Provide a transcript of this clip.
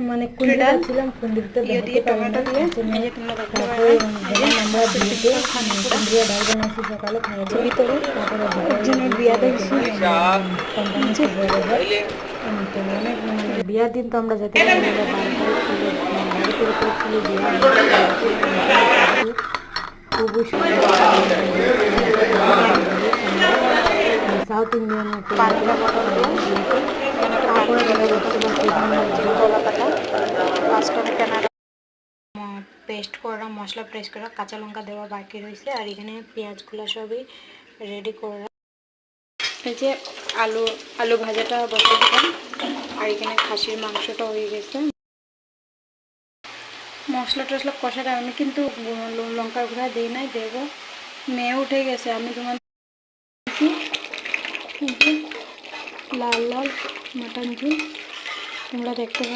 মানে কুন্ডিতে ছিলাম, কুন্ডিতে দেখাতে পারি না। তারপরে যখন আমরা বিয়েতে কুন্ডিয়া ডাল বানাইছি সকালে খাওয়া দিয়ে, তারপরে একজনের বিয়া দেখছি কোম্পানি সুপারভাইজার। তো অনেক মানে বিয়ার দিন তো আমরা যেতে পারি না, আমরা 12 তারিখ ছিল বিয়া। খুবই সুন্দর সাউথ ইন্ডিয়ান তারপরে দেখা যাচ্ছে পেস্ট করা মশলা পেস্ট করা কাঁচা লঙ্কা দেওয়া বাকি রয়েছে। আর এখানে পেঁয়াজগুলো সবই রেডি করা। এই যে আলু ভাজাটা বসে দিলাম, আর এখানে খাসির মাংসটা হয়ে গেছে। মশলা টশলা কষাটা আমি কিন্তু লঙ্কার গুঁড়া দিই নাই, দেবো। মেয়ে উঠে গেছে, আমি তোমার লাল লাল মাটন ঝোল তোমরা দেখতে পাবে।